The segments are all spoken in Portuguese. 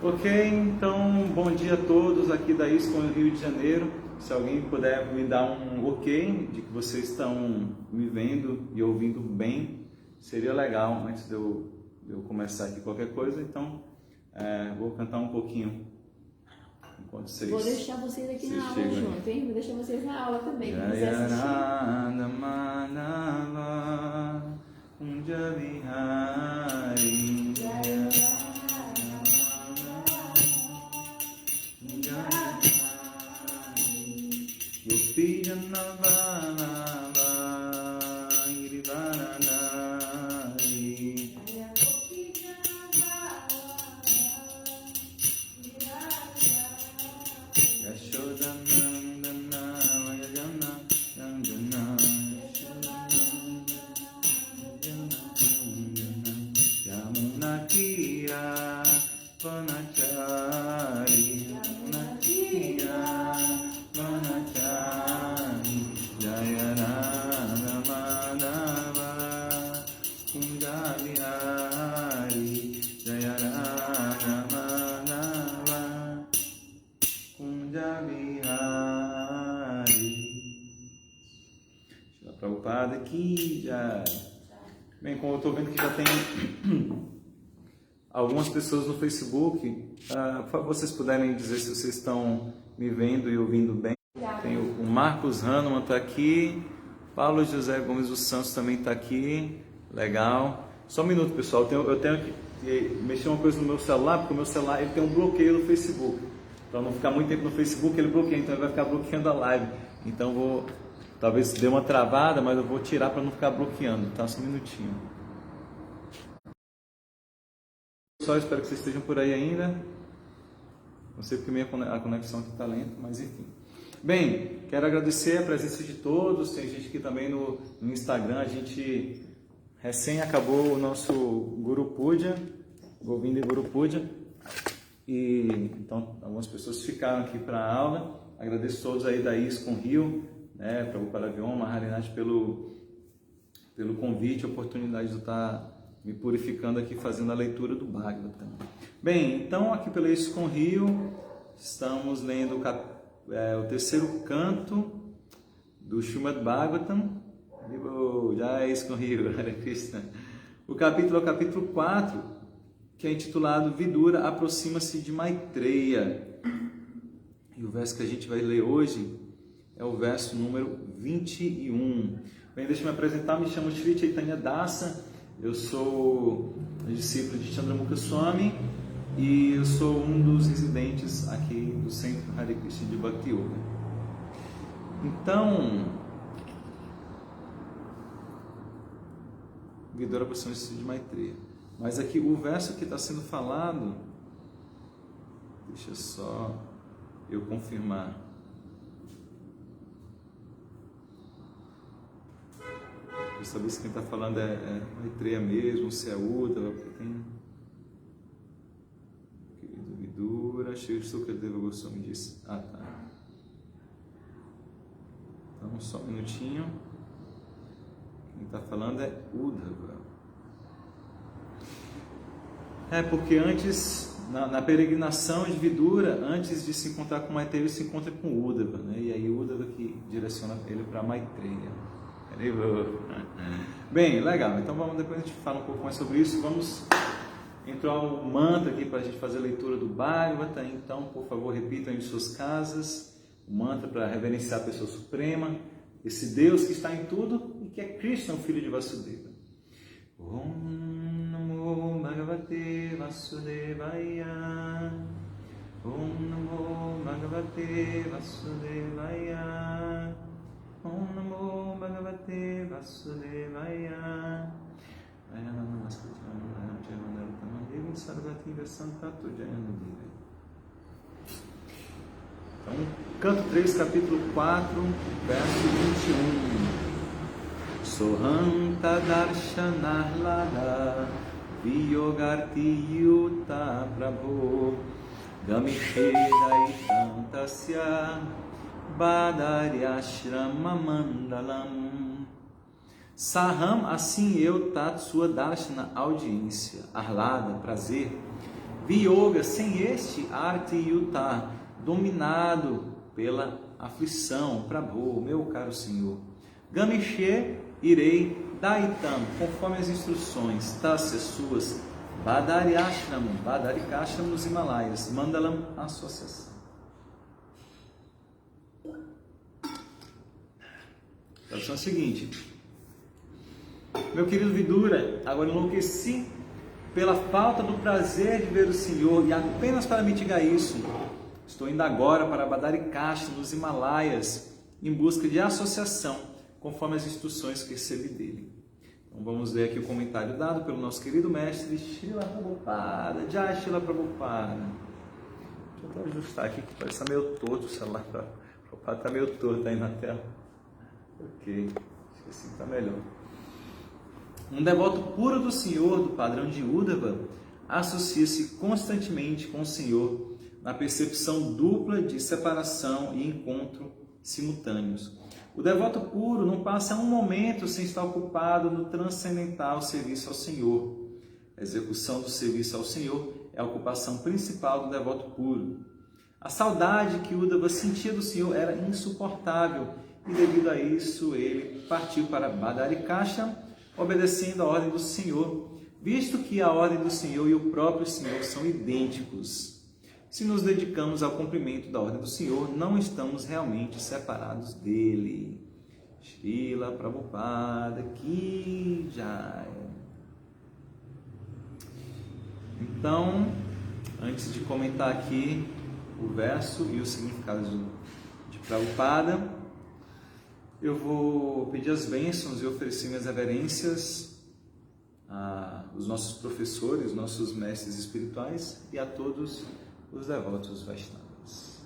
Ok, então bom dia a todos aqui da ISCOM Rio de Janeiro. Se alguém puder me dar um ok de que vocês estão me vendo e ouvindo bem, seria legal antes de eu começar aqui qualquer coisa. Então vou cantar um pouquinho enquanto vocês. Vou deixar vocês aqui na aula junto, hein? Vou deixar vocês na aula também, para você assistir. Prabhupada aqui já. Bem, como eu estou vendo que já tem algumas pessoas no Facebook, por favor, vocês puderem dizer se vocês estão me vendo e ouvindo bem. Tem o Marcos Hahnemann está aqui, Paulo José Gomes dos Santos também está aqui, legal. Só um minuto, pessoal, eu tenho que mexer uma coisa no meu celular, porque o meu celular ele tem um bloqueio no Facebook. Para não ficar muito tempo no Facebook, ele bloqueia, então ele vai ficar bloqueando a live. Então talvez dê uma travada, mas eu vou tirar para não ficar bloqueando, tá? Só um minutinho. Só espero que vocês estejam por aí ainda. Não sei porque a conexão aqui está lenta, mas enfim. Bem, quero agradecer a presença de todos. Tem gente aqui também no Instagram. A gente recém acabou o nosso Guru Puja, Govinda Guru Puja. E então algumas pessoas ficaram aqui para a aula. Agradeço a todos aí da ISCOM Rio, Prabhupada Vyoma, Harinat pelo convite, a oportunidade de estar me purificando aqui fazendo a leitura do Bhagavatam. Bem, então aqui pela ISCOM Rio estamos lendo o terceiro canto do Srimad Bhagavatam. Já é ISCOM Rio, Hare Krishna. O capítulo é o capítulo 4, que é intitulado Vidura aproxima-se de Maitreya. E o verso que a gente vai ler hoje é o verso número 21. Bem, deixa eu me apresentar, me chamo Shri Chaitanya Dasa, eu sou discípulo de Chandramukha Swami e eu sou um dos residentes aqui do Centro Hare Krishna de Bhakti Yoga. Então, Vidura aproxima-se de Maitreya. Mas aqui o verso que está sendo falado, deixa só eu confirmar. Para saber se quem está falando é Maitreya mesmo, se é Uddhava, porque tem querido Vidura, Shri Sukadeva Goswami disse. Tá. Então, só um minutinho. Quem está falando é Uddhava. Porque antes, na peregrinação de Vidura, antes de se encontrar com Maitreya, ele se encontra com Uddhava, né? E aí Uddhava que direciona ele para Maitreya. Bem, legal. Então depois a gente fala um pouco mais sobre isso. Vamos entrar o mantra aqui para a gente fazer a leitura do Bhagavata. Então, por favor, repitam em suas casas o mantra para reverenciar a pessoa suprema, esse Deus que está em tudo e que é Krishna, o filho de Vasudeva. Om Namo Bhagavate Vasudevaya. Om Namo Bhagavate Vasudevaya. Om Namo Bhagavate Vasudevaya. Então, canto 3, capítulo 4, verso 21. Soham tadarshanahlada viyogarti yuta prabho gamishedaitam tasya Badaryashrama Mandalam. Saham, assim eu, Tat, sua Darshana, audiência, Arlada, prazer, Viyoga, sem este, Arti Yuta, dominado pela aflição, Prabhu, meu caro Senhor. Gamishe, irei, Daitam, conforme as instruções, Tasya suas, Badari Ashramam, Badari Ashram nos Himalaias, Mandalam, associação. A tradução é a seguinte: meu querido Vidura, agora enlouqueci pela falta do prazer de ver o Senhor, e apenas para mitigar isso, estou indo agora para Badarikashra, nos Himalaias, em busca de associação, conforme as instruções que recebi dele. Então vamos ler aqui o comentário dado pelo nosso querido mestre Srila Prabhupada, Jai Srila Prabhupada. Deixa eu até ajustar aqui, que parece estar meio torto o celular. O Prabhupada está meio torto aí na tela. Ok, acho que assim está melhor. Um devoto puro do Senhor, do padrão de Uddhava, associa-se constantemente com o Senhor na percepção dupla de separação e encontro simultâneos. O devoto puro não passa um momento sem estar ocupado no transcendental serviço ao Senhor. A execução do serviço ao Senhor é a ocupação principal do devoto puro. A saudade que Uddhava sentia do Senhor era insuportável e, devido a isso, ele partiu para Badarikashram, obedecendo a ordem do Senhor, visto que a ordem do Senhor e o próprio Senhor são idênticos. Se nos dedicamos ao cumprimento da ordem do Senhor, não estamos realmente separados dele. Srila Prabhupada Ki Jai. Então, antes de comentar aqui o verso e o significado de Prabhupada, eu vou pedir as bênçãos e oferecer minhas reverências aos nossos professores, nossos mestres espirituais e a todos os devotos Vaishnavas.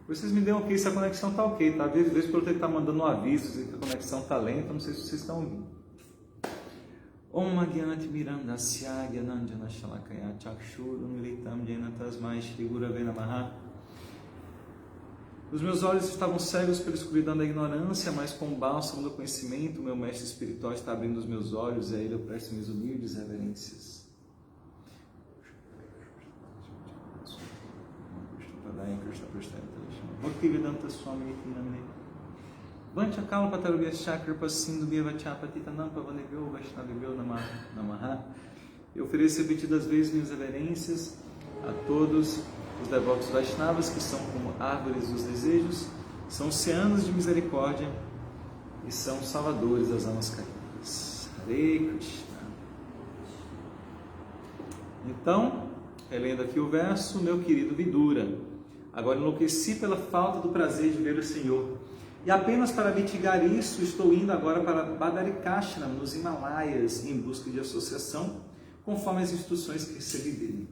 Vocês me dêem ok se a conexão está ok, tá? Às vezes por eu estar mandando um aviso dizer que a conexão está lenta, não sei se vocês estão ouvindo. Om Agyanati Mirandasya Gyananjana Shalakaya Chakshuru Militam Jena Tasmai Shri Gurave Namaha. Os meus olhos estavam cegos pela escuridão da ignorância, mas com o bálsamo do conhecimento, o meu mestre espiritual está abrindo os meus olhos e a ele eu presto minhas humildes reverências. Bhaktivedanta Swami Namine Vancha Kalpa Tarubhya Chakra Sindhu Deva Chapatita Nampa Vanebhyo Vaishnavibhyo Namaha. Eu ofereço repetidas vezes minhas reverências a todos os devotos Vaishnavas, que são como árvores dos desejos, são oceanos de misericórdia e são salvadores das almas caídas. Hare Krishna. Então, relendo aqui o verso, meu querido Vidura, agora enlouqueci pela falta do prazer de ver o Senhor, e apenas para mitigar isso, estou indo agora para Badarikashram, nos Himalaias, em busca de associação, conforme as instruções que recebi dele.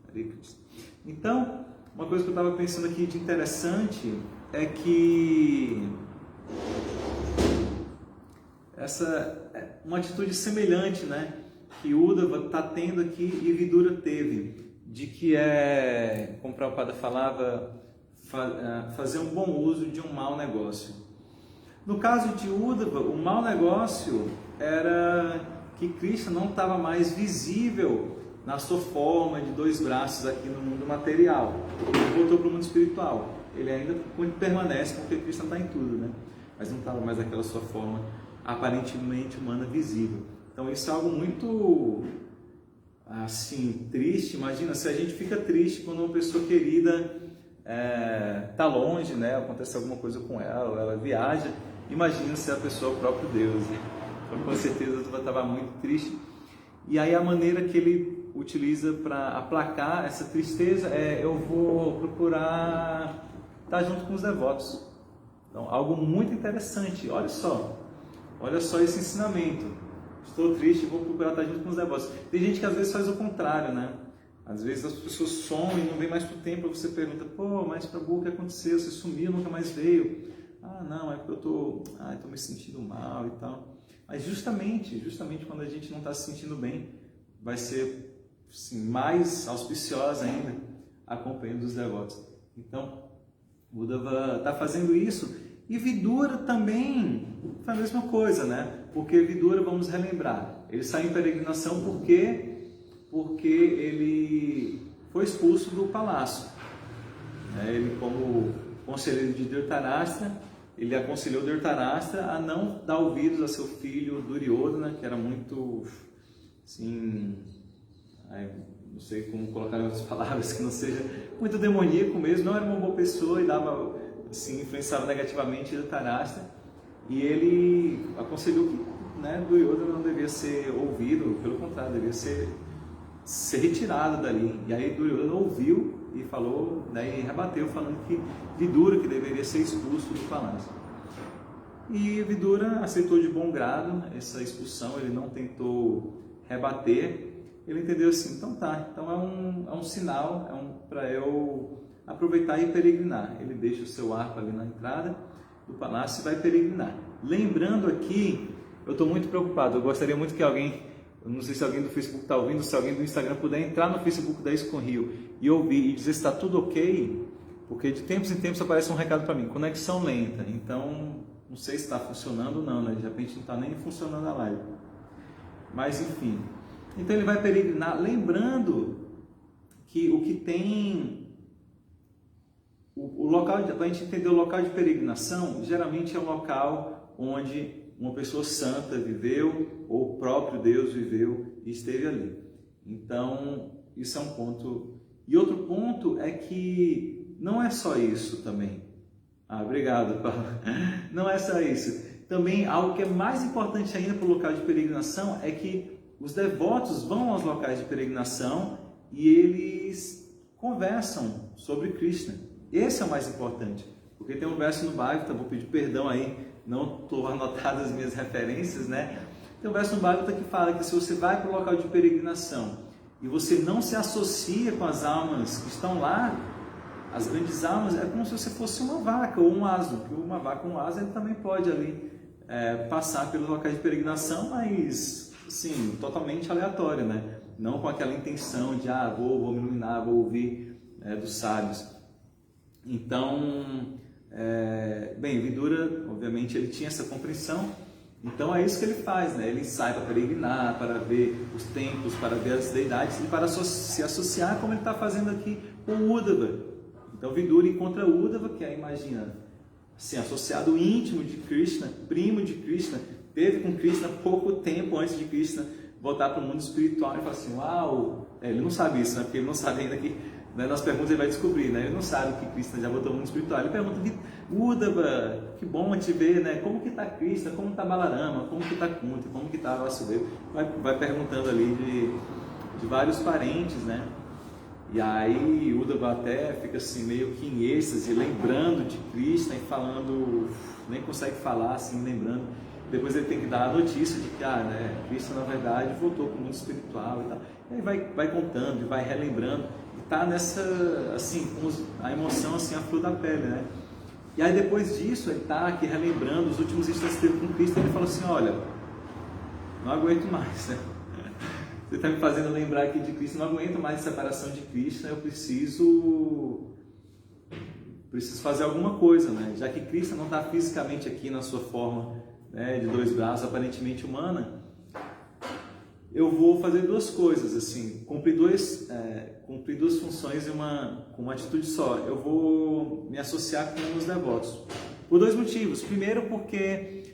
Hare Krishna. Então, uma coisa que eu estava pensando aqui de interessante é que uma atitude semelhante, né, que Uddhava está tendo aqui e Vidura teve, de que como o Prabhupada falava, fazer um bom uso de um mau negócio. No caso de Uddhava, o mau negócio era que Krishna não estava mais visível na sua forma de dois braços aqui no mundo material. Ele voltou para o mundo espiritual. Ele ainda permanece, porque Krishna está em tudo, né? Mas não estava mais naquela sua forma aparentemente humana visível. Então isso é algo muito assim triste. Imagina se a gente fica triste quando uma pessoa querida está longe, né? Acontece alguma coisa com ela, ou ela viaja. Imagina se a pessoa é o próprio Deus, né? Então, com certeza eu estava muito triste. E aí a maneira que ele utiliza para aplacar essa tristeza eu vou procurar estar junto com os devotos. Então, algo muito interessante. Olha só esse ensinamento. Estou triste, vou procurar estar junto com os devotos. Tem gente que às vezes faz o contrário, né? Às vezes as pessoas somem e não vem mais por tempo, você pergunta, mas Prabhu, o que aconteceu? Você sumiu, nunca mais veio. Não, é porque eu estou me sentindo mal e tal. Mas justamente quando a gente não está se sentindo bem, vai ser assim, mais auspiciosa ainda a companhia dos devotos. Então, Uddhava está fazendo isso, e Vidura também faz a mesma coisa, né? Porque Vidura, vamos relembrar, ele saiu em peregrinação porque porque ele foi expulso do palácio. Ele, como conselheiro de Dhritarashtra, ele aconselhou Dhritarashtra a não dar ouvidos a seu filho Duryodhana, que era muito, assim, não sei como colocar em outras palavras, que não seja muito demoníaco mesmo, não era uma boa pessoa e dava, assim, influenciava negativamente Dhritarashtra. E ele aconselhou que, Duryodhana não devia ser ouvido, pelo contrário, devia ser retirado dali. E aí Duryodhana ouviu e falou, e rebateu, falando que Vidura que deveria ser expulso do palácio. E Vidura aceitou de bom grado essa expulsão, ele não tentou rebater, ele entendeu assim, então tá, então é um sinal, para eu aproveitar e peregrinar. Ele deixa o seu arco ali na entrada do palácio e vai peregrinar. Lembrando aqui, eu estou muito preocupado, eu gostaria muito que alguém, eu não sei se alguém do Facebook está ouvindo, se alguém do Instagram puder entrar no Facebook da ISKCON Rio e ouvir e dizer se está tudo ok, porque de tempos em tempos aparece um recado para mim, conexão lenta, então não sei se está funcionando ou não, de repente não está nem funcionando a live, mas enfim, então ele vai peregrinar, lembrando que o que tem, o local, para a gente entender o local de peregrinação, geralmente é um local onde uma pessoa santa viveu, ou o próprio Deus viveu e esteve ali. Então, isso é um ponto. E outro ponto é que não é só isso também. Obrigado, Paulo. Não é só isso. Também, algo que é mais importante ainda para o local de peregrinação é que os devotos vão aos locais de peregrinação e eles conversam sobre Krishna. Esse é o mais importante. Porque tem um verso no Bhagavata, vou pedir perdão aí, não estou anotando as minhas referências, Tem um verso no Bhagavata que fala que se você vai para o local de peregrinação e você não se associa com as almas que estão lá, as grandes almas, é como se você fosse uma vaca ou um asno, que uma vaca ou um asno ele também pode ali passar pelos locais de peregrinação, mas sim, totalmente aleatório, Não com aquela intenção de, vou me iluminar, vou ouvir dos sábios. Então, Vidura, obviamente, ele tinha essa compreensão, então é isso que ele faz, ele sai para peregrinar, para ver os templos, para ver as deidades e para se associar, como ele está fazendo aqui com o Uddhava. Então Vidura encontra Uddhava, que imagina, assim, associado íntimo de Krishna, primo de Krishna, teve com Krishna pouco tempo antes de Krishna voltar para o mundo espiritual, e fala assim, ele não sabe isso, porque ele não sabe ainda que, nas perguntas ele vai descobrir, ele não sabe que Krishna já voltou ao mundo espiritual, ele pergunta, Uddhava, que bom te ver, como que está Krishna, como está Balarama, como que está Kunti, como que está Vasudeva, vai perguntando ali de vários parentes, e aí Uddhava até fica assim meio que em êxtase, lembrando de Krishna e falando, nem consegue falar assim, lembrando. Depois ele tem que dar a notícia de que Krishna na verdade voltou para o mundo espiritual e tal. E aí vai contando e vai relembrando e está nessa, assim, com a emoção assim à flor da pele, E aí depois disso ele está aqui relembrando os últimos instantes que teve com Krishna e ele fala assim, olha, não aguento mais, Você está me fazendo lembrar aqui de Krishna, não aguento mais a separação de Krishna, eu preciso fazer alguma coisa, Já que Krishna não está fisicamente aqui na sua forma de dois braços, aparentemente humana, eu vou fazer duas coisas, assim, cumprir duas funções com uma atitude só. Eu vou me associar com os devotos, por dois motivos. Primeiro, porque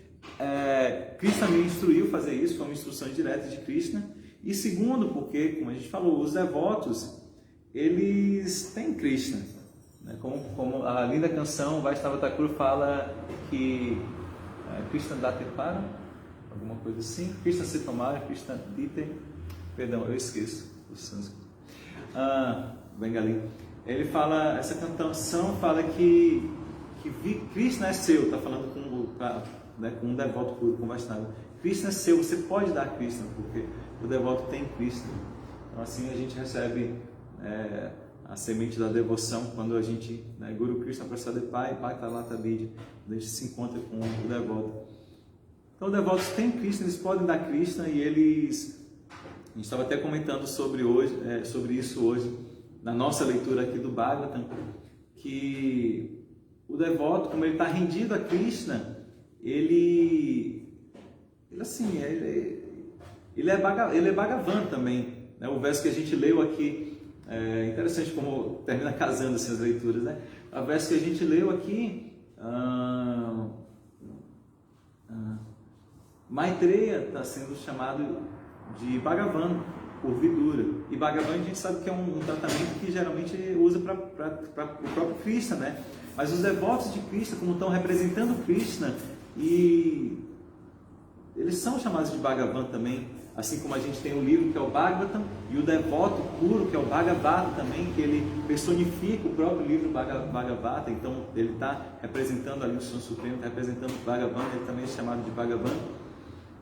Krishna me instruiu a fazer isso, foi uma instrução direta de Krishna. E segundo, porque, como a gente falou, os devotos, eles têm Krishna. Como a linda canção Vaishnava Thakur fala que Krishna Date Para, alguma coisa assim, Krishna se tomar, Krishna Dite, perdão, eu esqueço o sânscrito, Bengali. Ele fala, essa canção fala que Krishna é seu, está falando com um devoto puro, com Vaishnava. Krishna é seu, você pode dar Krishna, porque o devoto tem Krishna. Então assim a gente recebe a semente da devoção quando a gente, Guru Krishna Prasadepai, Bhaktalata Vidya, quando a gente se encontra com o devoto. Então, os devotos têm Krishna, eles podem dar Krishna e eles... A gente estava até comentando sobre isso hoje, na nossa leitura aqui do Bhagavatam, que o devoto, como ele está rendido a Krishna, ele é Bhagavan também. né? O verso que a gente leu aqui, é interessante como termina casando essas leituras, né? O verso que a gente leu aqui, Maitreya está sendo chamado de Bhagavan, por Vidura. E Bhagavan a gente sabe que é um tratamento que geralmente usa para o próprio Krishna, né? Mas os devotos de Krishna, como estão representando Krishna, e eles são chamados de Bhagavan também, assim como a gente tem o livro que é o Bhagavatam, e o devoto puro que é o Bhagavata também, que ele personifica o próprio livro Bhagavata, então ele está representando ali o Senhor Supremo, está representando o Bhagavan, ele também é chamado de Bhagavan.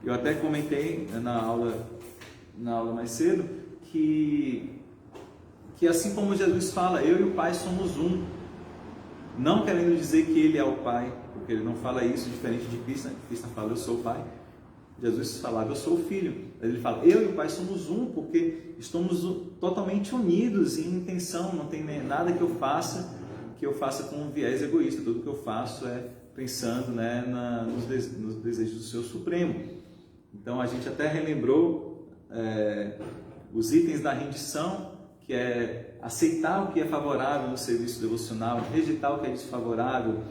Eu até comentei na aula mais cedo, que assim como Jesus fala, eu e o Pai somos um, não querendo dizer que Ele é o Pai, porque Ele não fala isso diferente de Krishna. Krishna fala, eu sou o Pai. Jesus falava, eu sou o Filho. Ele fala, eu e o Pai somos um, porque estamos totalmente unidos em intenção, não tem nada que eu faça com um viés egoísta. Tudo que eu faço é pensando, né, nos desejos do Senhor Supremo. Então a gente até relembrou os itens da rendição, que é aceitar o que é favorável no serviço devocional, rejeitar o que é desfavorável,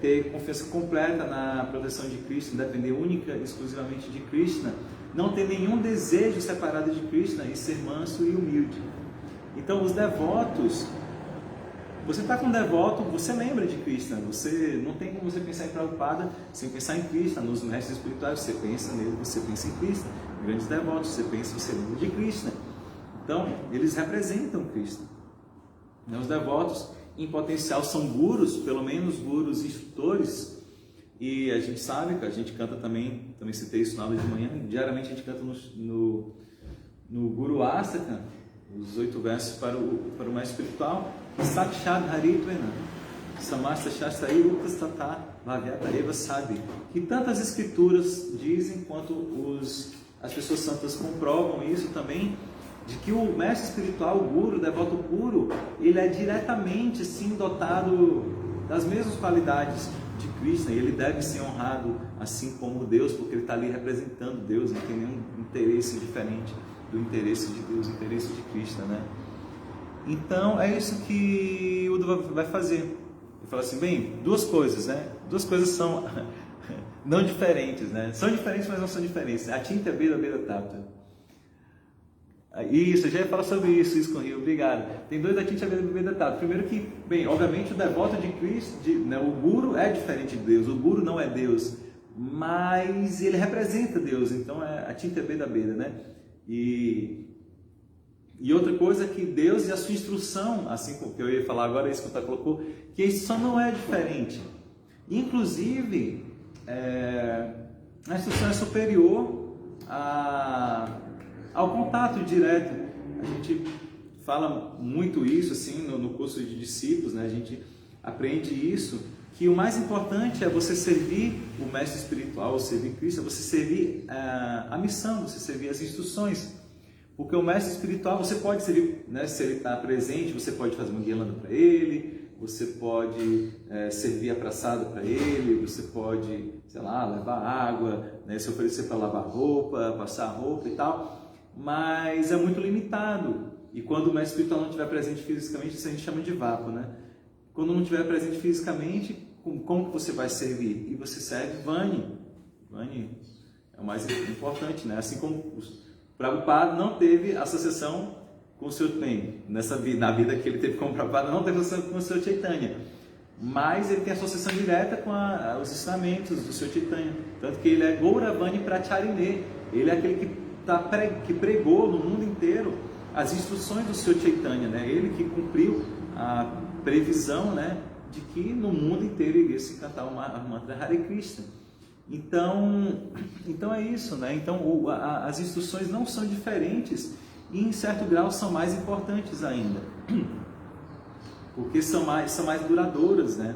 ter confiança completa na proteção de Krishna, depender única e exclusivamente de Krishna, não ter nenhum desejo separado de Krishna e ser manso e humilde. Então os devotos, você está com um devoto, você lembra de Krishna, você não tem como você pensar em Prabhupada sem pensar em Krishna, nos mestres espirituais, você pensa nele, você pensa em Krishna, grandes devotos, você lembra de Krishna. Então, eles representam Krishna. Os devotos, em potencial, são gurus, pelo menos gurus instrutores, e a gente sabe, que a gente canta também citei isso na aula de manhã, diariamente a gente canta no Guru Astaka, os 8 versos para o mais espiritual, Sakshat Haritvena, Samasta Shastra Irupastata Bhavyata Eva Sabi, que tantas escrituras dizem quanto as pessoas santas comprovam isso também, de que o mestre espiritual, o guru, o devoto puro, ele é diretamente sim dotado das mesmas qualidades de Krishna, e ele deve ser honrado assim como Deus, porque ele está ali representando Deus, não tem nenhum interesse diferente do interesse de Deus, o interesse de Krishna, né? Então é isso que o Uddhava vai fazer. Ele fala assim, bem, duas coisas, né? Duas coisas são não diferentes, né? São diferentes, mas não são diferentes. Atinta Veda Veda Tata. Isso, eu já ia falar sobre isso com o Rio, obrigado. Tem 2 Atinta Veda Veda Tata. Primeiro que, bem, obviamente o devoto de Cristo, né, o Guru é diferente de Deus, o Guru não é Deus, mas ele representa Deus, então é Atinta Veda Veda, né? E outra coisa que Deus e a sua instrução, assim como que eu ia falar agora, isso que o Tá colocou, que a instrução não é diferente. Inclusive, a instrução é superior ao contato direto. A gente fala muito isso assim no curso de discípulos, né? A gente aprende isso, que o mais importante é você servir o mestre espiritual, servir Cristo, você servir a missão, você servir as instruções. Porque o mestre espiritual, você pode servir, né? Se ele está presente, você pode fazer uma guirlanda para ele, você pode servir a praçada para ele, você pode, sei lá, levar água, né? Se oferecer para lavar roupa, passar roupa e tal, mas é muito limitado. E quando o mestre espiritual não estiver presente fisicamente, isso a gente chama de vapo, né? Quando não estiver presente fisicamente, como que você vai servir? E você serve Vani. Vani é o mais importante, né? Assim como o Prabhupada não teve associação com o seu bem, na vida que ele teve como Prabhupada, não teve associação com o seu Chaitanya, mas ele tem associação direta com os ensinamentos do seu Chaitanya, tanto que ele é Gauravani Pracharine, ele é aquele que pregou no mundo inteiro as instruções do seu Chaitanya, né? Ele que cumpriu a previsão, né, de que no mundo inteiro iria se cantar o mantra Hare Krishna. Então é isso, né? Então as instruções não são diferentes e em certo grau são mais importantes ainda, porque são mais duradouras, né?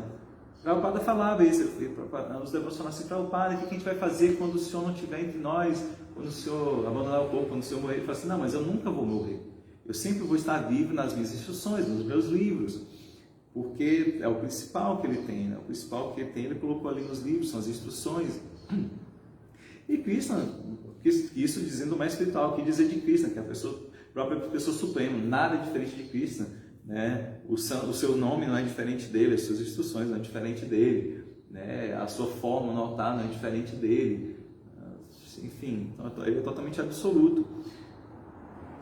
Prabhupada falava isso, os devotos falavam assim, Prabhupada, o que a gente vai fazer quando o Senhor não estiver entre nós, quando o Senhor abandonar o corpo, quando o Senhor morrer? Ele fala assim, não, mas eu nunca vou morrer, eu sempre vou estar vivo nas minhas instruções, nos meus livros, porque é o principal que ele tem, né? O principal que ele tem, ele colocou ali nos livros, são as instruções. E Krishna, isso dizendo o mais espiritual, que dizer de Krishna, que a pessoa própria pessoa suprema, nada diferente de Krishna, né? O seu nome não é diferente dele, as suas instruções não é diferente dele, né? A sua forma no altar não é diferente dele, enfim, ele é totalmente absoluto.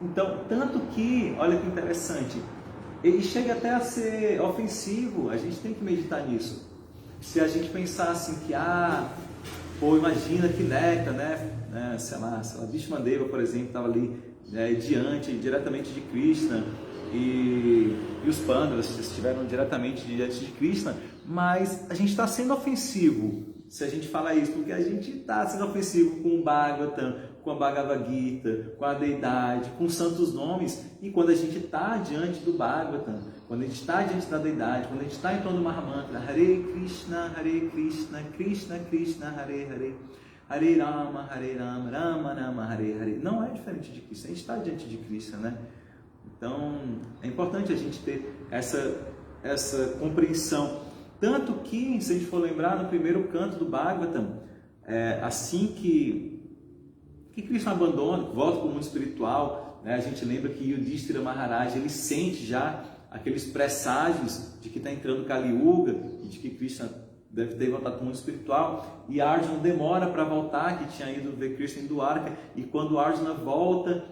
Então, tanto que, olha que interessante, ele chega até a ser ofensivo, a gente tem que meditar nisso. Se a gente pensar assim que, pô, imagina que Nectar, né, sei lá, Vishmadeva, por exemplo, estava ali, né, diretamente de Krishna, e os Pandavas estiveram diretamente diante de Krishna, mas a gente está sendo ofensivo se a gente fala isso, porque a gente está sendo ofensivo com o Bhagavatam, com a Bhagavad Gita, com a deidade, com santos nomes, e quando a gente está diante do Bhagavatam, quando a gente está diante da deidade, quando a gente está em torno do Mahamantra, Hare Krishna, Krishna Krishna, Hare Hare, Hare Rama, Rama Rama, Hare Hare, não é diferente de Krishna, a gente está diante de Krishna, né? Então, é importante a gente ter essa compreensão. Tanto que, se a gente for lembrar, no primeiro canto do Bhagavatam, assim que Krishna abandona, volta para o mundo espiritual, né, a gente lembra que Yudhishthira Maharaj, ele sente já aqueles presságios de que está entrando Kali Yuga, e de que Krishna deve ter voltado para o mundo espiritual, e Arjuna demora para voltar, que tinha ido ver Krishna em Dwarka, e quando Arjuna volta,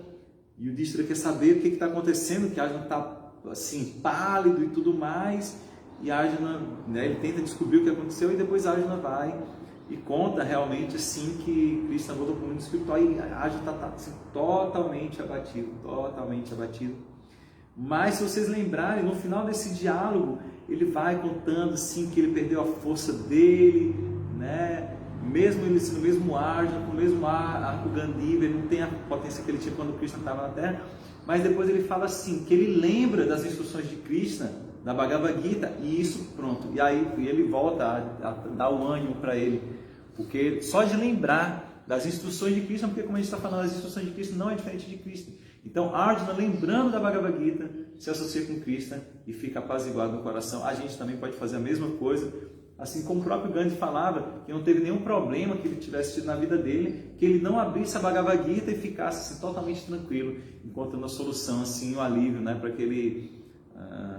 Yudhishthira quer saber o que está acontecendo, que Arjuna está assim, pálido e tudo mais, e Arjuna, né, ele tenta descobrir o que aconteceu, e depois Arjuna vai e conta realmente assim que Krishna voltou para o mundo espiritual, e Arjuna está assim, totalmente abatido. Mas se vocês lembrarem, no final desse diálogo, ele vai contando assim que ele perdeu a força dele, né? Mesmo ele sendo o mesmo Arjuna, com o mesmo arco Gandiva, ele não tem a potência que ele tinha quando Krishna estava na Terra, mas depois ele fala assim, que ele lembra das instruções de Krishna, da Bhagavad Gita, e isso pronto, e aí ele volta a dar o ânimo para ele, porque só de lembrar das instruções de Krishna, porque como a gente está falando, as instruções de Krishna não é diferente de Krishna. Então Arjuna, lembrando da Bhagavad Gita, se associa com Krishna e fica apaziguado no coração. A gente também pode fazer a mesma coisa, assim como o próprio Gandhi falava, que não teve nenhum problema que ele tivesse tido na vida dele, que ele não abrisse a Bhagavad Gita e ficasse assim, totalmente tranquilo, encontrando a solução, assim, o alívio, né, para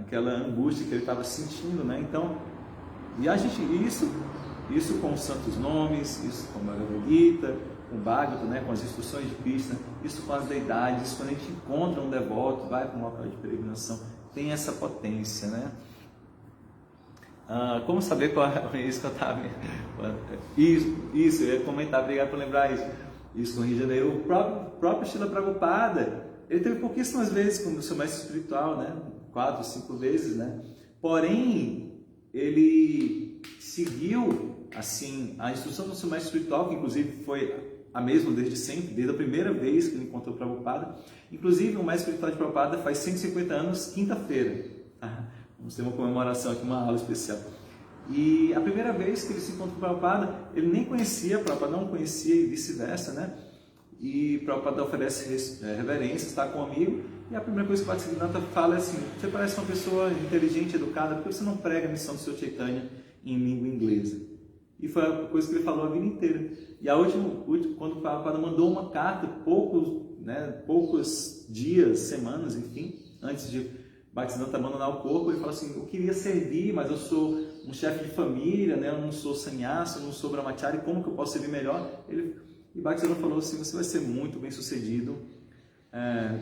aquela angústia que ele estava sentindo, né? Então, e a gente, isso com os santos nomes, isso com a Bhagavad Gita, com o Bhagavatam, né, com as instruções de Krishna, isso com as deidades, isso quando a gente encontra um devoto, vai para um local de peregrinação, tem essa potência, né? Como saber qual é isso que eu estava... Isso, eu ia comentar, obrigado por lembrar isso. Isso no Rio de Janeiro, o próprio Srila Prabhupada, ele teve pouquíssimas vezes como seu mestre espiritual, né? 4, 5 vezes, né? Porém, ele seguiu assim a instrução do seu mestre espiritual, que inclusive foi a mesma desde sempre, desde a primeira vez que ele encontrou Prabhupada. Inclusive, o mestre espiritual de Prabhupada faz 150 anos, quinta-feira. Tá? Vamos ter uma comemoração aqui, uma aula especial. E a primeira vez que ele se encontrou com Prabhupada, ele nem conhecia, Prabhupada não conhecia e vice-versa, né? E Prabhupada oferece reverência, está com um amigo, e a primeira coisa que o Bhaktisiddhanta fala é assim: você parece uma pessoa inteligente, educada, por que você não prega a missão do seu Chaitanya em língua inglesa? E foi a coisa que ele falou a vida inteira. E a quando o Prabhupada mandou uma carta, poucos dias, semanas, enfim, antes de Bhaktisiddhanta abandonar o corpo, ele fala assim: eu queria servir, mas eu sou um chefe de família, né? Eu não sou sannyasa, eu não sou brahmachari, como que eu posso servir melhor? E Bhaktisiddhanta falou assim: você vai ser muito bem sucedido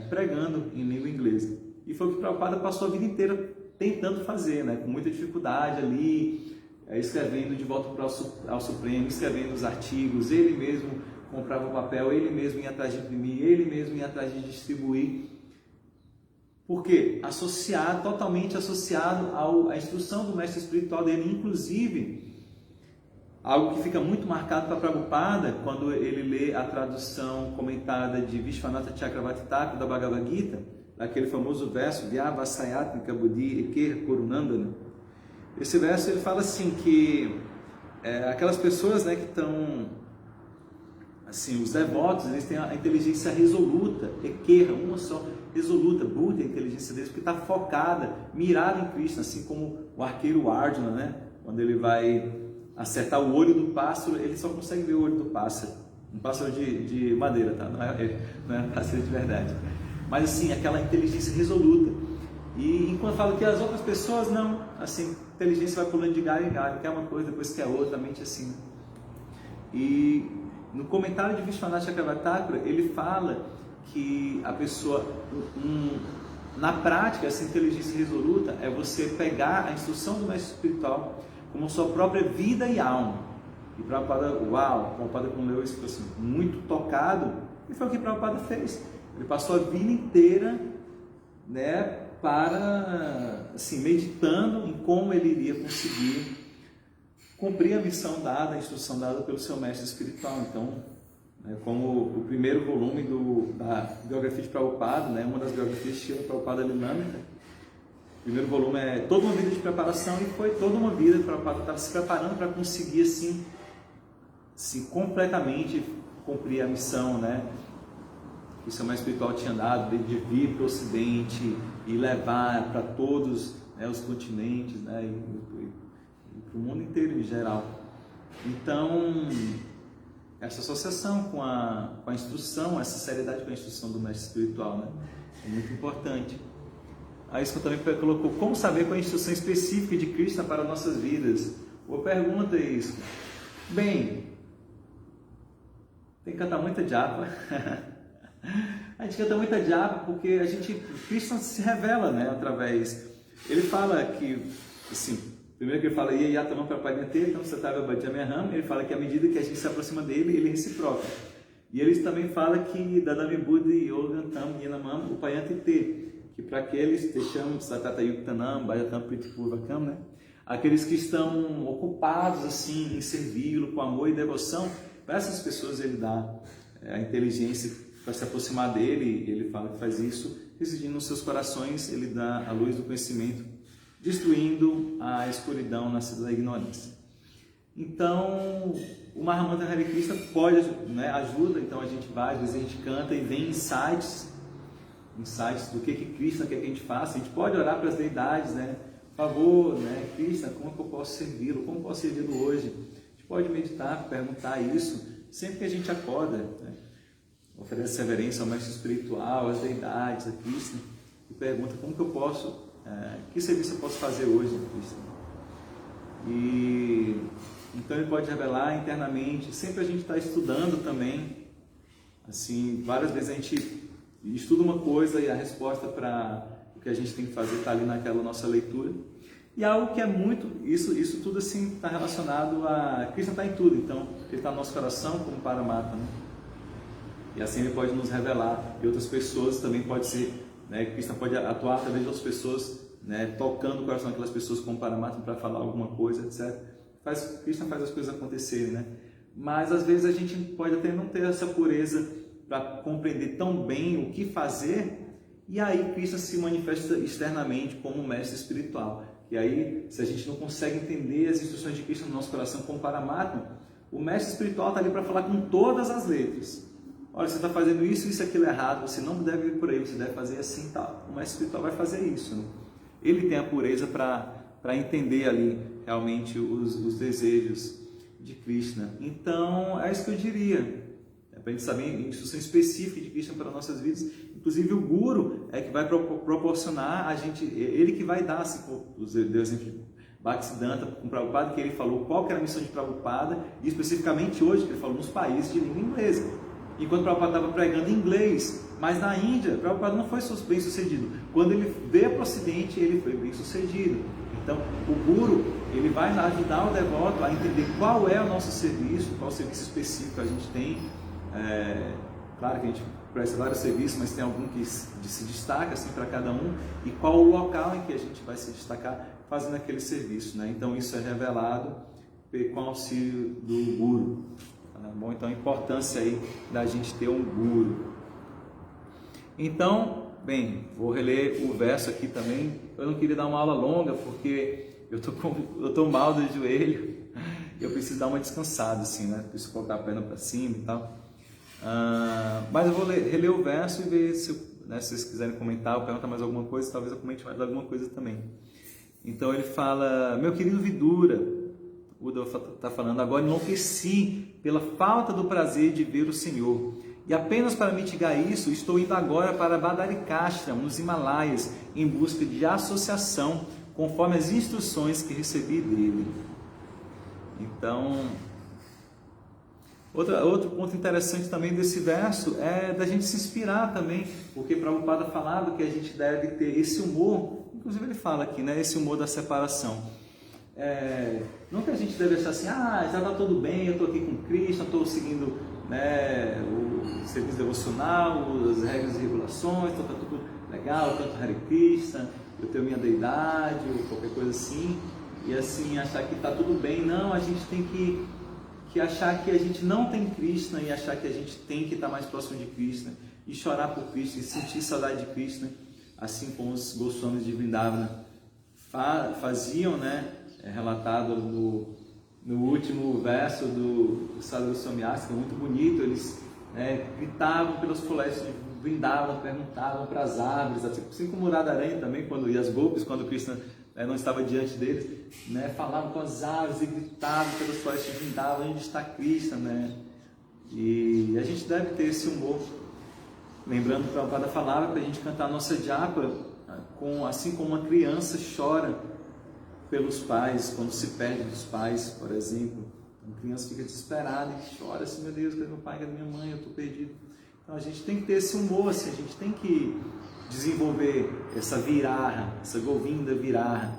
pregando em língua inglesa. E foi o que o Prabhupada passou a vida inteira tentando fazer, né? Com muita dificuldade ali, escrevendo de volta ao Supremo, escrevendo os artigos, ele mesmo comprava o papel, ele mesmo ia atrás de imprimir, ele mesmo ia atrás de distribuir. Por quê? Totalmente associado à instrução do mestre espiritual dele, inclusive, algo que fica muito marcado para Prabhupada, quando ele lê a tradução comentada de Vishwanatha Chakravarti Thakur da Bhagavad Gita, aquele famoso verso, Vyavasayatmika Buddhi Ekera Korunandana. Esse verso ele fala assim que aquelas pessoas, né, que estão, assim, os devotos, eles têm a inteligência resoluta, Ekera, uma só, resoluta, Buddha, a inteligência deles, porque está focada, mirada em Krishna, assim como o arqueiro Arjuna, né, quando ele vai acertar o olho do pássaro, ele só consegue ver o olho do pássaro, um pássaro de madeira, tá? Não é pássaro de verdade. mas assim, aquela inteligência resoluta. E enquanto falo que as outras pessoas não, assim, inteligência vai pulando de galho em galho, quer uma coisa, depois quer outra, a mente assim, né? E no comentário de Vishwanath Chakravartakura, ele fala que a pessoa, na prática, essa inteligência resoluta é você pegar a instrução do mestre espiritual como sua própria vida e alma. E Prabhupada, Prabhupada quando leu isso, ficou assim, muito tocado, e foi o que Prabhupada fez. Ele passou a vida inteira, né, assim, meditando em como ele iria conseguir cumprir a missão dada, a instrução dada pelo seu mestre espiritual. Então, como o primeiro volume da biografia de Prabhupada, né, uma das biografias de Srila Prabhupada Lilamrita, o primeiro volume é toda uma vida de preparação, e foi toda uma vida que Prabhupada estava se preparando para conseguir assim completamente cumprir a missão, né, que o seu mestre espiritual tinha dado, de vir para o Ocidente e levar para todos, né, os continentes, né, e para o mundo inteiro em geral. Então, essa associação com a instrução, essa seriedade com a instrução do mestre espiritual, né, é muito importante. Aí isso também colocou, como saber qual é a instrução específica de Krishna para nossas vidas? Boa pergunta isso. Bem, tem que cantar muita japa. A gente canta muita japa porque Krishna se revela, né, através. Ele fala que, assim, primeiro que ele fala, Yatamam Prapadyante, então Satava Bhajamyaham, ele fala que à medida que a gente se aproxima dele, ele reciproca. E ele também fala que Dadami Buddhi Yogantam Yenamam Upayante Te, que para aqueles deixamos Satata Yuktanam, Bhajatam Pritipurvakam, né? Aqueles que estão ocupados assim em servi-lo com amor e devoção, para essas pessoas ele dá a inteligência para se aproximar dele. Ele fala que faz isso residindo nos seus corações, ele dá a luz do conhecimento, destruindo a escuridão nascida da ignorância. Então, o Mahamantra Hare Krishna pode, né, ajuda. Então a gente vai, às vezes a gente canta e vem insights do que Krishna quer que a gente faça. A gente pode orar para as deidades, né? Por favor, né, Krishna, como que eu posso servi-lo? Como posso servi-lo hoje? A gente pode meditar, perguntar isso sempre que a gente acorda, né? Oferece reverência ao mestre espiritual, às deidades, a Krishna, e pergunta como que eu posso, que serviço eu posso fazer hoje, Krishna? E então ele pode revelar internamente. Sempre a gente está estudando também, assim, várias vezes a gente estuda uma coisa e a resposta para o que a gente tem que fazer está ali naquela nossa leitura. E algo que é muito, isso tudo assim está relacionado a Krishna, está em tudo. Então ele está no nosso coração como Paramatma, né? E assim ele pode nos revelar, e outras pessoas também pode ser, né, Krishna pode atuar através de outras pessoas, né, tocando o coração daquelas pessoas com Paramatma para falar alguma coisa, etc. Krishna faz as coisas acontecerem, né? Mas às vezes a gente pode até não ter essa pureza para compreender tão bem o que fazer, e aí Krishna se manifesta externamente como um mestre espiritual. E aí, se a gente não consegue entender as instruções de Krishna no nosso coração como Paramatma, o mestre espiritual está ali para falar com todas as letras. Olha, você está fazendo isso, aquilo errado, você não deve ir por aí, você deve fazer assim e tal. O mestre espiritual vai fazer isso, né? Ele tem a pureza para entender ali realmente os desejos de Krishna. Então, é isso que eu diria. Para a gente saber a instrução específica de Krishna para nossas vidas. Inclusive o Guru é que vai proporcionar a gente, ele que vai dar, assim, deu exemplo de Bhaktisiddhanta com Prabhupada, que ele falou qual que era a missão de Prabhupada, e especificamente hoje, que ele falou nos países de língua inglesa. Enquanto Prabhupada estava pregando em inglês, mas na Índia, Prabhupada não foi bem sucedido. Quando ele veio para o Ocidente, ele foi bem sucedido. Então, o Guru, ele vai ajudar o devoto a entender qual é o nosso serviço, qual serviço específico a gente tem. Claro que a gente presta vários serviços, mas tem algum que se destaca assim, para cada um, e qual o local em que a gente vai se destacar fazendo aquele serviço, né? Então isso é revelado com o auxílio do Guru, tá bom? Então a importância aí da gente ter um Guru. Então, bem, vou reler o verso aqui também. Eu não queria dar uma aula longa porque eu tô mal do joelho, eu preciso dar uma descansada assim, né? Preciso colocar a perna para cima e tal. Mas eu vou reler o verso e ver se vocês quiserem comentar ou perguntar mais alguma coisa, talvez eu comente mais alguma coisa também. Então ele fala: meu querido Vidura, o Uddhava está falando, agora enlouqueci pela falta do prazer de ver o Senhor. E apenas para mitigar isso, estou indo agora para Badarikashram, nos Himalaias, em busca de associação, conforme as instruções que recebi dele. Então, outro ponto interessante também desse verso é da gente se inspirar também, porque Prabhupada falava que a gente deve ter esse humor, inclusive ele fala aqui, né, esse humor da separação. Não que a gente deve achar assim, já está tudo bem, eu estou aqui com Krishna, estou seguindo, né, o serviço devocional, as regras e regulações, então está tudo legal, eu canto Hare Krishna, eu tenho minha deidade, ou qualquer coisa assim, e assim, achar que está tudo bem. Não, a gente tem que achar que a gente não tem Krishna e achar que a gente tem que estar mais próximo de Krishna e chorar por Krishna e sentir saudade de Krishna, assim como os Goswamis de Vrindavana faziam, né? Relatado no último verso do Sadhu Goswami, que é muito bonito. Eles gritavam pelas florestas de Vrindavana, perguntavam para as árvores, assim como o Radharani também, e as golpes, quando Krishna não estava diante deles, né, falavam com as árvores e gritavam pelas florestas de Vrindavana, onde está Krishna, né? E a gente deve ter esse humor, lembrando que o Prabhupada falava para a gente cantar a nossa japa, assim como uma criança chora pelos pais, quando se perde dos pais, por exemplo. Uma criança fica desesperada e chora assim, meu Deus, cadê meu pai, cadê minha mãe, eu estou perdido. Então a gente tem que ter esse humor, assim, a gente tem que desenvolver essa viraha, essa govinda viraha,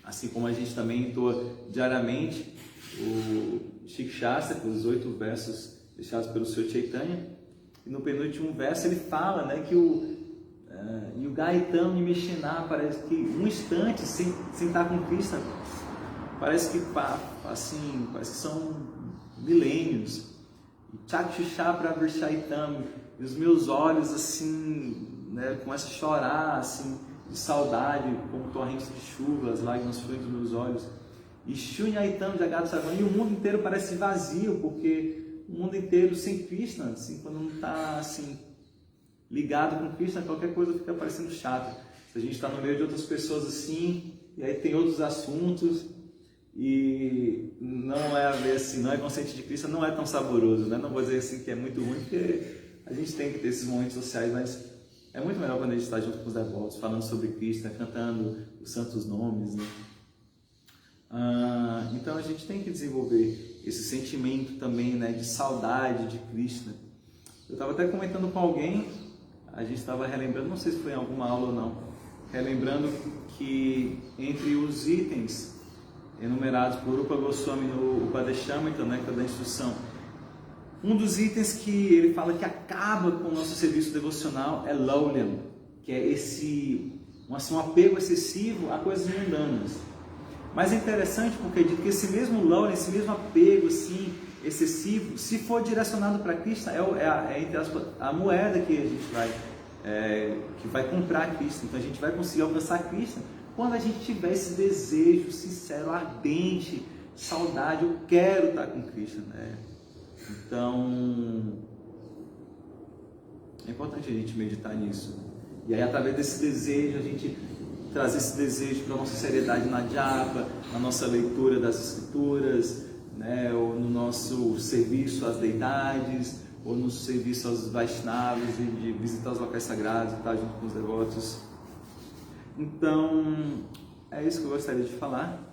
assim como a gente também entoa diariamente o Shikshastra, os 8 versos deixados pelo Sr. Chaitanya, e no penúltimo verso ele fala, né, que o Gaitam e Mexená, parece que um instante sem estar com Krishna, parece que são milênios. E Chakshusha Pravarshaitam, e os meus olhos assim, né, começam a chorar assim, de saudade, como torrentes de chuva, as lágrimas fluem dos meus olhos. E Shunyaitam Jagat Sarvam, e o mundo inteiro parece vazio, porque o mundo inteiro sem Krishna, assim, quando não está assim, ligado com Krishna, qualquer coisa fica parecendo chato. Se a gente está no meio de outras pessoas assim, e aí tem outros assuntos, e não é a ver assim, não é consciente de Krishna, não é tão saboroso, né? Não vou dizer assim que é muito ruim, porque a gente tem que ter esses momentos sociais, mas é muito melhor quando a gente está junto com os devotos, falando sobre Krishna, cantando os santos nomes, né? Então a gente tem que desenvolver esse sentimento também, né, de saudade de Krishna. Eu estava até comentando com alguém, a gente estava relembrando, não sei se foi em alguma aula ou não, relembrando que entre os itens enumerados por Rupa Goswami no Upadeshamrita, né, que é da instrução, um dos itens que ele fala que acaba com o nosso serviço devocional é Laulyam, que é um apego excessivo a coisas mundanas. Mas é interessante porque diz que esse mesmo Laulyam, esse mesmo apego assim, excessivo, se for direcionado para Krishna, entre aspas, a moeda que a gente vai comprar Krishna. Então a gente vai conseguir alcançar Krishna quando a gente tiver esse desejo sincero, ardente, saudade, eu quero estar com Krishna, né? Então é importante a gente meditar nisso. E aí, através desse desejo, a gente trazer esse desejo para a nossa seriedade na japa, na nossa leitura das escrituras, né? Ou no nosso serviço às deidades, ou no serviço aos Vaishnavas, e de visitar os locais sagrados, estar junto com os devotos. Então, é isso que eu gostaria de falar.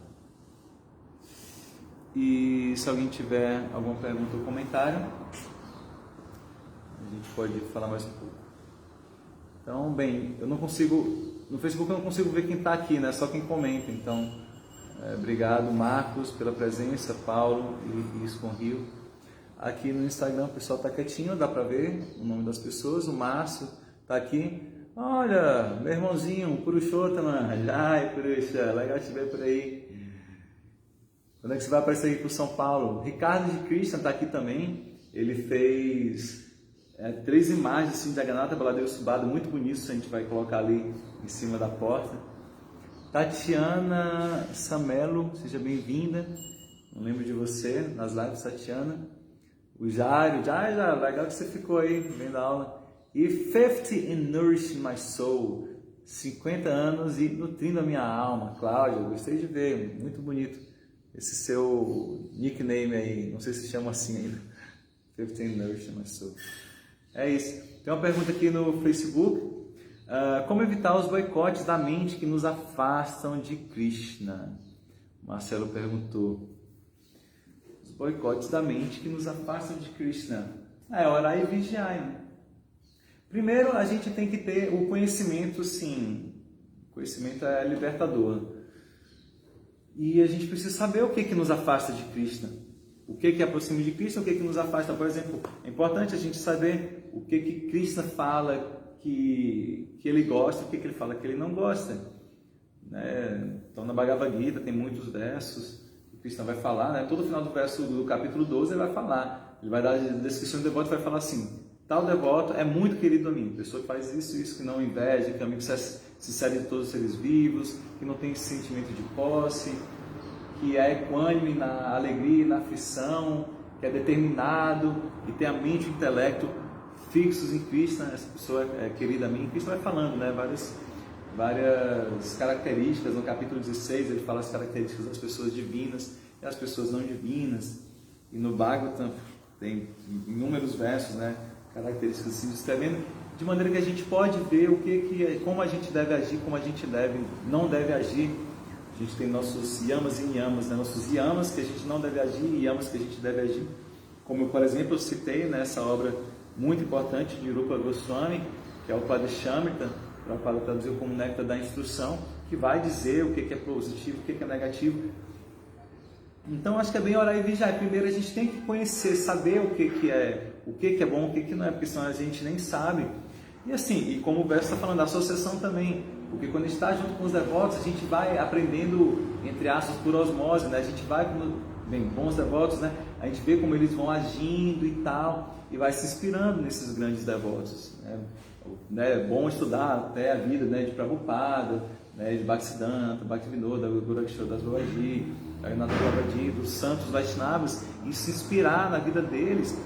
E se alguém tiver alguma pergunta ou comentário, a gente pode falar mais um pouco. Então, bem, eu não consigo, no Facebook eu não consigo ver quem está aqui, né? Só quem comenta. Então, obrigado, Marcos, pela presença, Paulo e Iscon Rio. Aqui no Instagram o pessoal está quietinho, dá para ver o nome das pessoas. O Márcio está aqui. Olha, meu irmãozinho, Purushottama, Jai Purusha, legal te ver por aí. Quando é que você vai aparecer aqui para São Paulo? Ricardo de Krishna está aqui também. Ele fez 3 imagens assim, de Jagannatha Baladev Subhadra, muito bonito, a gente vai colocar ali em cima da porta. Tatiana Samelo, seja bem-vinda. Não lembro de você nas lives, Tatiana. O Jário, legal que você ficou aí vendo a aula. E 50 in Nourishing My Soul, 50 anos e nutrindo a minha alma. Cláudia, gostei de ver, muito bonito esse seu nickname aí, não sei se chama assim ainda. 15 nourish my soul. É isso. Tem uma pergunta aqui no Facebook. Como evitar os boicotes da mente que nos afastam de Krishna? Marcelo perguntou. Os boicotes da mente que nos afastam de Krishna. Orar e vigiar, né? Primeiro, a gente tem que ter o conhecimento, sim. O conhecimento é libertador. E a gente precisa saber o que nos afasta de Krishna. O que aproxima de Krishna, o que nos afasta. Por exemplo, é importante a gente saber o que Krishna fala que ele gosta, o que ele fala que ele não gosta. Então, na Bhagavad Gita tem muitos versos que Krishna vai falar, né? Todo final do verso do capítulo 12 ele vai falar. Ele vai dar a descrição do devoto e vai falar assim: tal devoto é muito querido a mim, pessoa que faz isso, que não inveja, que é amigo sincero de todos os seres vivos, que não tem esse sentimento de posse, que é equânime na alegria e na aflição, que é determinado e tem a mente e o intelecto fixos em Krishna. Essa pessoa é querida a mim. Krishna vai falando, né, várias características. No capítulo 16 ele fala as características das pessoas divinas e as pessoas não divinas. E no Bhagavatam tem inúmeros versos, né, características assim, descrevendo de maneira que a gente pode ver como a gente deve agir, como a gente não deve agir. A gente tem nossos yamas e niyamas, né? Nossos yamas que a gente não deve agir e yamas que a gente deve agir. Como, por exemplo, eu citei nessa obra muito importante de Rupa Goswami, que é o Padashamrita, Prabhupada traduziu como Néctar da Instrução, que vai dizer o que é positivo, o que é negativo. Então, acho que é bem orar e vigiar. Primeiro, a gente tem que conhecer, saber o que é bom, o que não é, porque senão a gente nem sabe. E assim, e como o verso está falando, da associação também, porque quando a gente está junto com os devotos, a gente vai aprendendo, entre aspas, por osmose, né? A gente vai, bons devotos, né? A gente vê como eles vão agindo e tal, e vai se inspirando nesses grandes devotos, né? É bom estudar até a vida, né, de Prabhupada, né, de Bhaktisiddhanta, Bhaktivinoda, Gorakshora Das Babaji, Ayurveda Babaji, dos santos Vaishnavas, e se inspirar na vida deles.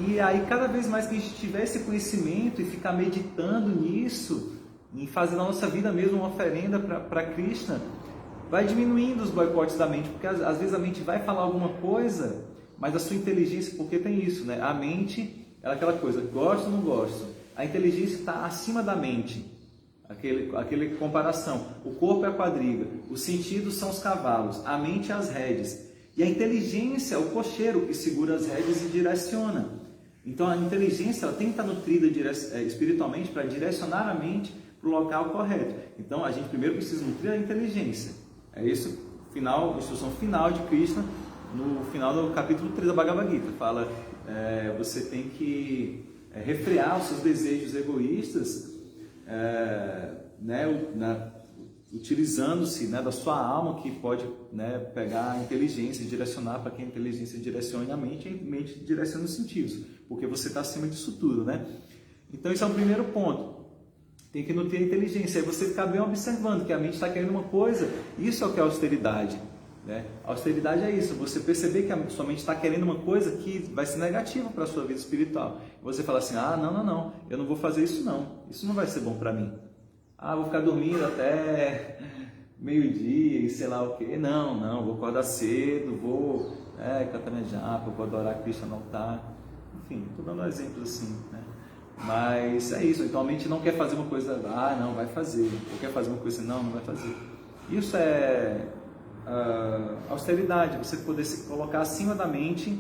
E aí, cada vez mais que a gente tiver esse conhecimento e ficar meditando nisso, em fazer na nossa vida mesmo uma oferenda para Krishna, vai diminuindo os boicotes da mente, porque às vezes a mente vai falar alguma coisa, mas a sua inteligência, porque tem isso, né? A mente é aquela coisa, gosto ou não gosto. A inteligência está acima da mente, aquele comparação. O corpo é a quadriga, os sentidos são os cavalos, a mente é as rédeas. E a inteligência é o cocheiro que segura as rédeas e direciona. Então a inteligência ela tem que estar nutrida espiritualmente para direcionar a mente para o local correto. Então a gente primeiro precisa nutrir a inteligência. É isso, a instrução final de Krishna, no final do capítulo 3 da Bhagavad Gita. Fala, você tem que refrear os seus desejos egoístas, utilizando-se, né, da sua alma, que pode, né, pegar a inteligência e direcionar para que a inteligência direcione a mente, e a mente direciona os sentidos, porque você está acima disso tudo, né? Então esse é o primeiro ponto. Tem que nutrir a inteligência, aí você ficar bem observando que a mente está querendo uma coisa. Isso é o que é austeridade, né? A austeridade é isso, você perceber que a sua mente está querendo uma coisa que vai ser negativa para a sua vida espiritual. Você fala assim, não, eu não vou fazer isso não, isso não vai ser bom para mim. Vou ficar dormindo até meio-dia e sei lá o que. Não, vou acordar cedo, vou cantar minha japa, vou adorar Krishna no altar. Enfim, estou dando exemplos assim, né? Mas é isso, então a mente não quer fazer uma coisa, não, vai fazer. Ou quer fazer uma coisa, não vai fazer. Isso é austeridade, você poder se colocar acima da mente,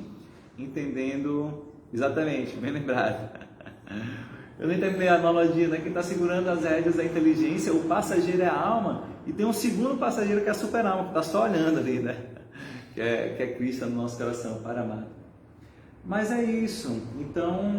entendendo exatamente, bem lembrado. Eu nem terminei a analogia, né? Quem está segurando as rédeas da inteligência, o passageiro é a alma, e tem um segundo passageiro que é a super-alma, que está só olhando ali, né? Que é Krishna no nosso coração, Paramatma. Mas é isso. Então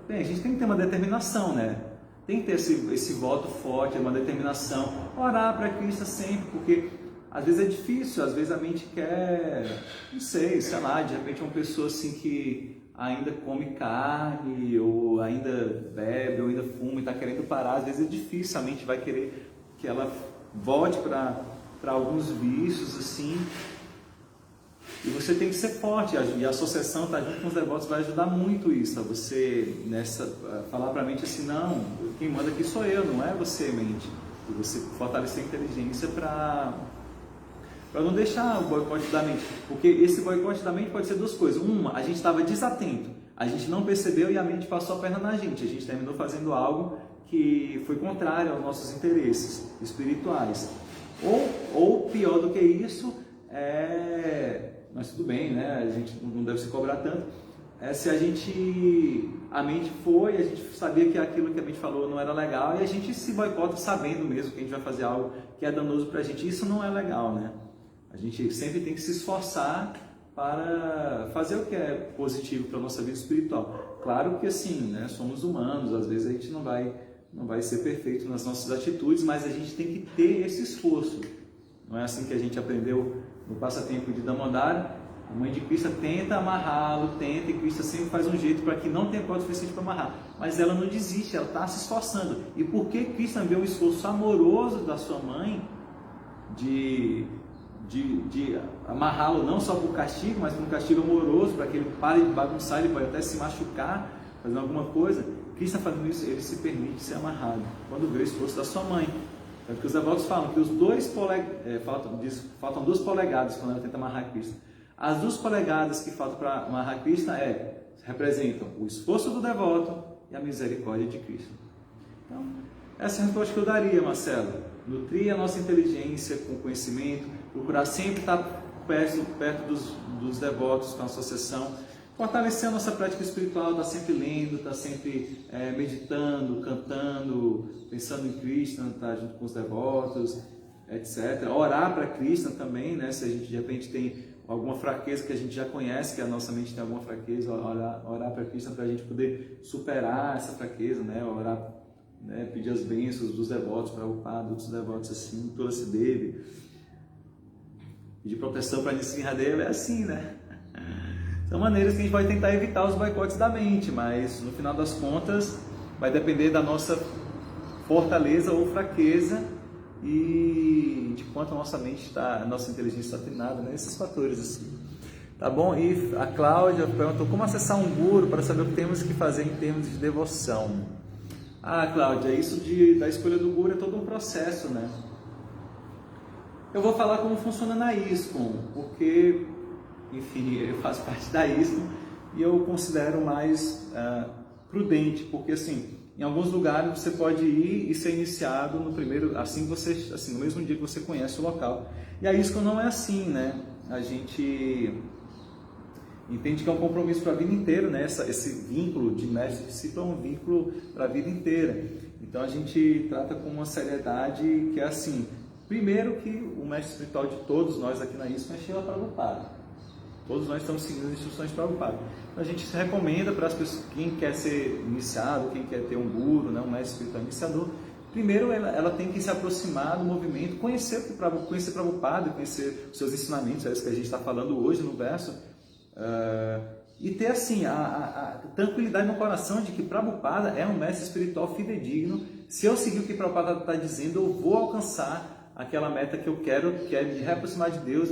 a gente tem que ter uma determinação, né? Tem que ter esse voto forte, uma determinação. Orar para Krishna sempre, porque às vezes é difícil, às vezes a mente quer, não sei lá, de repente uma pessoa assim que ainda come carne, ou ainda bebe, ou ainda fuma e está querendo parar, às vezes é difícil, a mente vai querer que ela volte para alguns vícios, assim, e você tem que ser forte, e a associação, estar junto com os devotos, vai ajudar muito isso, a você falar para a mente assim, não, quem manda aqui sou eu, não é você, mente, e você fortalecer a inteligência para para não deixar o boicote da mente, porque esse boicote da mente pode ser duas coisas. Uma, a gente estava desatento, a gente não percebeu e a mente passou a perna na gente, a gente terminou fazendo algo que foi contrário aos nossos interesses espirituais. Ou pior do que isso, mas tudo bem, né? A gente não deve se cobrar tanto. Se a mente foi, a gente sabia que aquilo que a mente falou não era legal e a gente se boicota sabendo mesmo que a gente vai fazer algo que é danoso para a gente. Isso não é legal, né? A gente sempre tem que se esforçar para fazer o que é positivo para a nossa vida espiritual. Claro que assim, né? Somos humanos, às vezes a gente não vai ser perfeito nas nossas atitudes, mas a gente tem que ter esse esforço. Não é assim que a gente aprendeu no passatempo de Damodara. A mãe de Krishna tenta amarrá-lo, e Krishna sempre faz um jeito para que não tenha corda suficiente para amarrar. Mas ela não desiste, ela está se esforçando. E porque Krishna vê um esforço amoroso da sua mãe de amarrá-lo não só por castigo, mas por um castigo amoroso, para que ele pare de bagunçar, ele pode até se machucar, fazendo alguma coisa, Krishna fazendo isso, ele se permite ser amarrado, quando vê o esforço da sua mãe. Porque os devotos falam que os faltam 2 polegadas quando ela tenta amarrar Krishna. As 2 polegadas que faltam para amarrar Krishna representam o esforço do devoto e a misericórdia de Krishna. Então, essa é a resposta que eu daria, Marcelo. Nutrir a nossa inteligência com conhecimento, procurar sempre estar perto dos devotos com a associação, fortalecer a nossa prática espiritual, estar sempre lendo, estar sempre meditando, cantando, pensando em Krishna, estar junto com os devotos, etc. Orar para Krishna também, né? Se a gente de repente tem alguma fraqueza que a gente já conhece, que a nossa mente tem alguma fraqueza, orar para Krishna para a gente poder superar essa fraqueza, né? Orar, né? Pedir as bênçãos dos devotos, para upar dos devotos assim, Tulasideva. Pedir proteção para Nrsimhadeva é assim, né? São maneiras que a gente vai tentar evitar os boicotes da mente, mas no final das contas vai depender da nossa fortaleza ou fraqueza e de quanto a nossa mente está, a nossa inteligência está treinada, né? Esses fatores assim. Tá bom? E a Cláudia perguntou como acessar um guru para saber o que temos que fazer em termos de devoção. Cláudia, isso da escolha do guru é todo um processo, né? Eu vou falar como funciona na ISKCON, porque, enfim, eu faço parte da ISKCON e eu considero mais prudente, porque assim, em alguns lugares você pode ir e ser iniciado no primeiro, no mesmo dia que você conhece o local. E a ISKCON não é assim, né? A gente entende que é um compromisso para a vida inteira, né? Esse vínculo de mestre e discípulo é um vínculo para a vida inteira. Então a gente trata com uma seriedade que é assim, primeiro que o mestre espiritual de todos nós aqui na ISKCON é Srila Prabhupada. Todos nós estamos seguindo as instruções de Prabhupada. Então a gente se recomenda para as pessoas, quem quer ser iniciado, quem quer ter um guru, né, um mestre espiritual iniciador, primeiro ela tem que se aproximar do movimento, conhecer Prabhupada, conhecer os seus ensinamentos, é isso que a gente está falando hoje no verso, e ter assim a tranquilidade no coração de que Prabhupada é um mestre espiritual fidedigno. Se eu seguir o que Prabhupada está dizendo, eu vou alcançar aquela meta que eu quero, que é me reaproximar de Deus,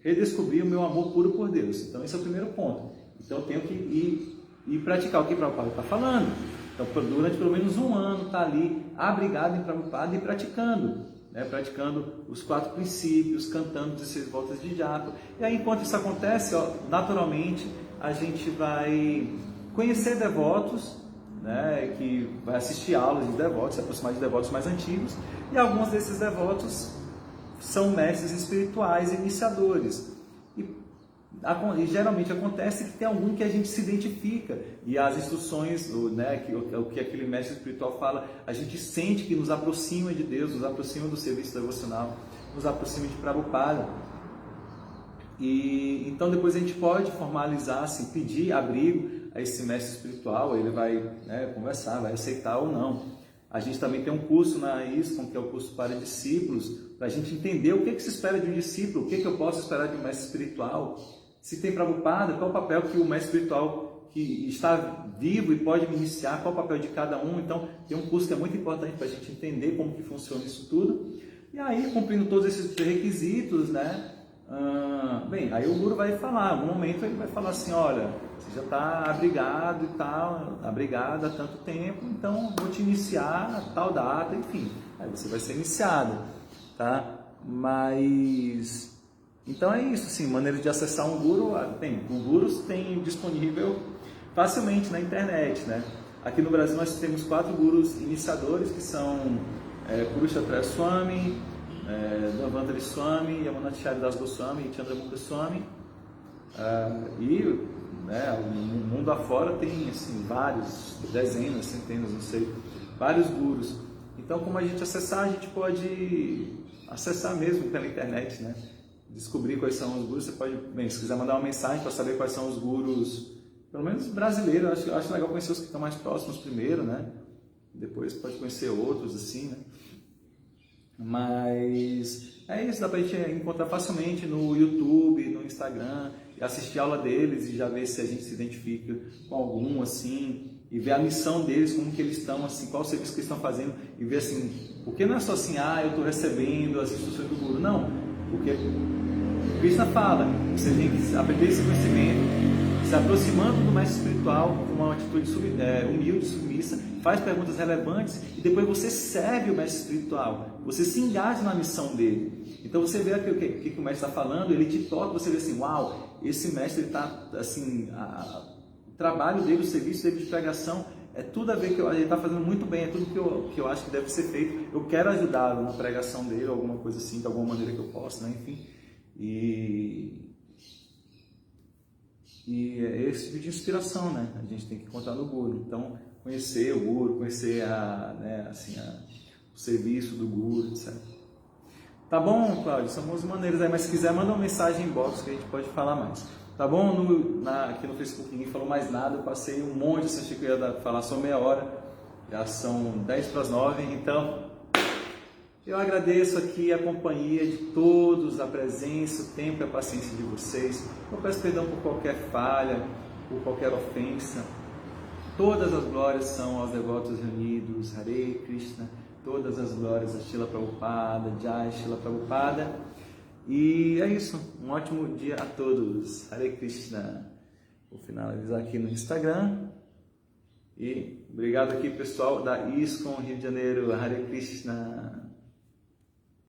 redescobrir o meu amor puro por Deus. Então esse é o primeiro ponto. Então eu tenho que ir praticar o que Prabhupada está falando. Então durante pelo menos um ano está ali abrigado em Prabhupada e praticando, né? Praticando os 4 princípios, cantando 16 voltas de japa. E aí enquanto isso acontece, naturalmente a gente vai conhecer devotos, né? Que vai assistir aulas de devotos, se aproximar de devotos mais antigos, e alguns desses devotos são mestres espirituais iniciadores. E geralmente acontece que tem algum que a gente se identifica e as instruções, né, o que aquele mestre espiritual fala, a gente sente que nos aproxima de Deus, nos aproxima do serviço devocional, nos aproxima de Prabhupada. E então depois a gente pode formalizar, assim, pedir abrigo a esse mestre espiritual, ele vai, né, conversar, vai aceitar ou não. A gente também tem um curso na ISKCON, que é o curso para discípulos, para a gente entender o que se espera de um discípulo, o que eu posso esperar de um mestre espiritual. Se tem Prabhupada, qual o papel que o mestre espiritual que está vivo e pode me iniciar, qual o papel de cada um. Então, tem um curso que é muito importante para a gente entender como que funciona isso tudo. E aí, cumprindo todos esses requisitos, né? Aí o guru vai falar, em algum momento ele vai falar assim, olha, você já está abrigado e tal, abrigado há tanto tempo, então vou te iniciar a tal data, enfim, aí você vai ser iniciado, tá? Mas então é isso, assim, maneira de acessar um guru, o gurus tem disponível facilmente na internet, né? Aqui no Brasil nós temos 4 gurus iniciadores, que são Purushottaya Swami, Dhanvantari Swami, Yamunotchari Das Goswami e Chandramukha Swami. No mundo afora tem assim, vários, dezenas, centenas, não sei, vários gurus. Então, como a gente acessar, a gente pode acessar mesmo pela internet, né? Descobrir quais são os gurus. Você pode, se quiser mandar uma mensagem para saber quais são os gurus, pelo menos brasileiros. Acho legal conhecer os que estão mais próximos primeiro, né? Depois pode conhecer outros, assim, né? Mas é isso, dá pra gente encontrar facilmente no YouTube, no Instagram, e assistir a aula deles e já ver se a gente se identifica com algum, assim, e ver a missão deles, como que eles estão, assim, qual o serviço que eles estão fazendo, e ver assim, porque não é só assim, eu estou recebendo as instruções do guru, não, porque Krishna fala, você tem que aprender esse conhecimento, se aproximando do mestre espiritual com uma atitude humilde, submissa, faz perguntas relevantes e depois você serve o mestre espiritual, você se engaja na missão dele. Então você vê o que o mestre está falando, ele te toca, você vê assim, uau, esse mestre está assim, o trabalho dele, o serviço dele de pregação é tudo a ver, ele está fazendo muito bem, é tudo que eu acho que deve ser feito. Eu quero ajudá-lo na pregação dele, alguma coisa assim, de alguma maneira que eu possa, né? Enfim. E é esse tipo de inspiração, né? A gente tem que contar no guru. Então, conhecer o guru, conhecer o serviço do guru, etc. Tá bom, Cláudio? São algumas maneiras aí, mas se quiser, manda uma mensagem em inbox que a gente pode falar mais. Tá bom? Aqui no Facebook ninguém falou mais nada, eu passei um monte, você achei que eu ia falar só meia hora, já são 10 para as 9, então eu agradeço aqui a companhia de todos, a presença, o tempo e a paciência de vocês. Eu peço perdão por qualquer falha, por qualquer ofensa. Todas as glórias são aos devotos reunidos, Hare Krishna. Todas as glórias a Srila Prabhupada, Jai Srila Prabhupada. E é isso, um ótimo dia a todos. Hare Krishna. Vou finalizar aqui no Instagram. E obrigado aqui pessoal da ISKCON Rio de Janeiro. Hare Krishna.